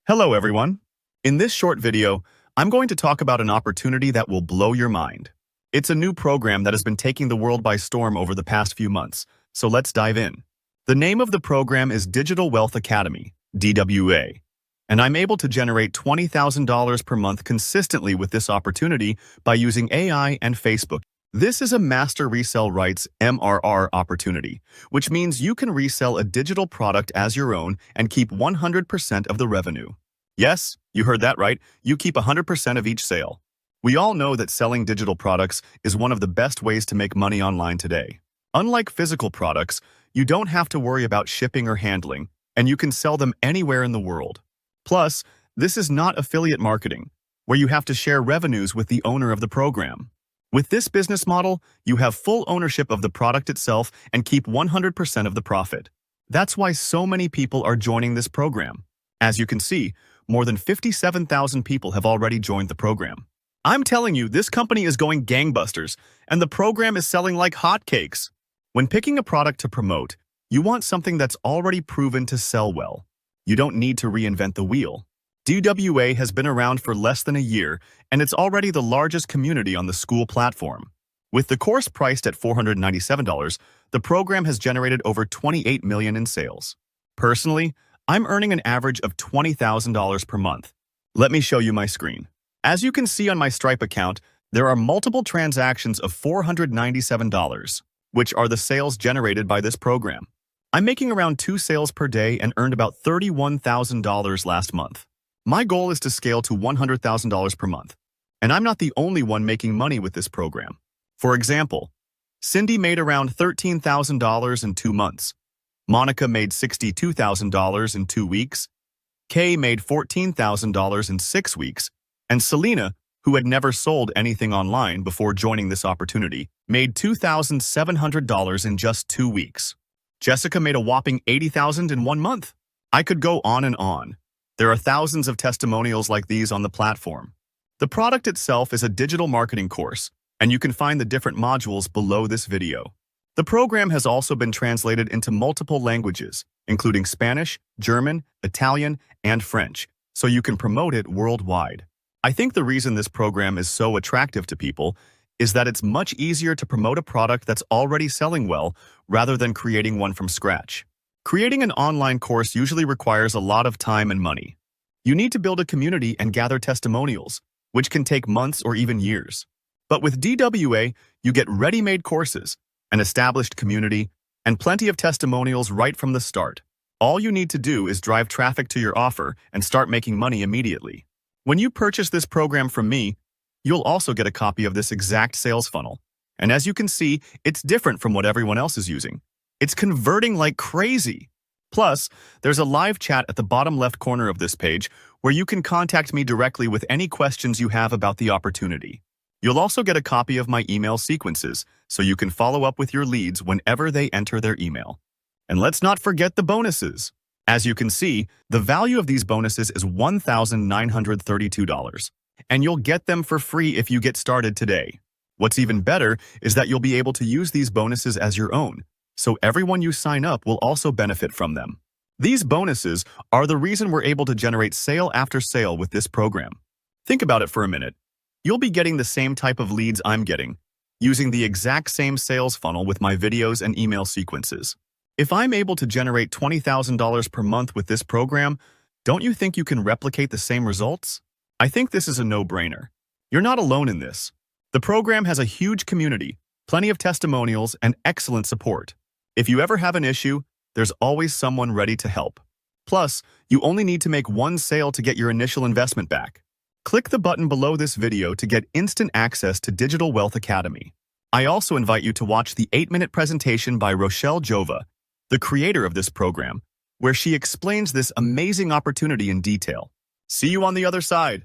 Hello, everyone. In this short video, I'm going to talk about an opportunity that will blow your mind. It's a new program that has been taking the world by storm over the past few months, so let's dive in. The name of the program is Digital Wealth Academy, DWA, and I'm able to generate $20,000 per month consistently with this opportunity by using AI and Facebook. This is a Master Resell Rights (MRR) opportunity, which means you can resell a digital product as your own and keep 100% of the revenue. Yes, you heard that right. You keep 100% of each sale. We all know that selling digital products is one of the best ways to make money online today. Unlike physical products, you don't have to worry about shipping or handling, and you can sell them anywhere in the world. Plus, this is not affiliate marketing, where you have to share revenues with the owner of the program. With this business model, you have full ownership of the product itself and keep 100% of the profit. That's why so many people are joining this program. As you can see, more than 57,000 people have already joined the program. I'm telling you, this company is going gangbusters, and the program is selling like hotcakes. When picking a product to promote, you want something that's already proven to sell well. You don't need to reinvent the wheel. DWA has been around for less than a year, and it's already the largest community on the school platform. With the course priced at $497, the program has generated over $28 million in sales. Personally, I'm earning an average of $20,000 per month. Let me show you my screen. As you can see on my Stripe account, there are multiple transactions of $497, which are the sales generated by this program. I'm making around 2 sales per day and earned about $31,000 last month. My goal is to scale to $100,000 per month, and I'm not the only one making money with this program. For example, Cindy made around $13,000 in 2 months. Monica made $62,000 in 2 weeks. Kay made $14,000 in 6 weeks. And Selena, who had never sold anything online before joining this opportunity, made $2,700 in just 2 weeks. Jessica made a whopping $80,000 in 1 month. I could go on and on. There are thousands of testimonials like these on the platform. The product itself is a digital marketing course, and you can find the different modules below this video. The program has also been translated into multiple languages, including Spanish, German, Italian, and French, so you can promote it worldwide. I think the reason this program is so attractive to people is that it's much easier to promote a product that's already selling well rather than creating one from scratch. Creating an online course usually requires a lot of time and money. You need to build a community and gather testimonials, which can take months or even years. But with DWA, you get ready-made courses, an established community, and plenty of testimonials right from the start. All you need to do is drive traffic to your offer and start making money immediately. When you purchase this program from me, you'll also get a copy of this exact sales funnel. And as you can see, it's different from what everyone else is using. It's converting like crazy. Plus, there's a live chat at the bottom left corner of this page where you can contact me directly with any questions you have about the opportunity. You'll also get a copy of my email sequences, so you can follow up with your leads whenever they enter their email. And let's not forget the bonuses. As you can see, the value of these bonuses is $1,932, and you'll get them for free if you get started today. What's even better is that you'll be able to use these bonuses as your own, so everyone you sign up will also benefit from them. These bonuses are the reason we're able to generate sale after sale with this program. Think about it for a minute. You'll be getting the same type of leads I'm getting, using the exact same sales funnel with my videos and email sequences. If I'm able to generate $20,000 per month with this program, don't you think you can replicate the same results? I think this is a no-brainer. You're not alone in this. The program has a huge community, plenty of testimonials, and excellent support. If you ever have an issue, there's always someone ready to help. Plus, you only need to make 1 sale to get your initial investment back. Click the button below this video to get instant access to Digital Wealth Academy. I also invite you to watch the 8-minute presentation by Rochelle Jova, the creator of this program, where she explains this amazing opportunity in detail. See you on the other side.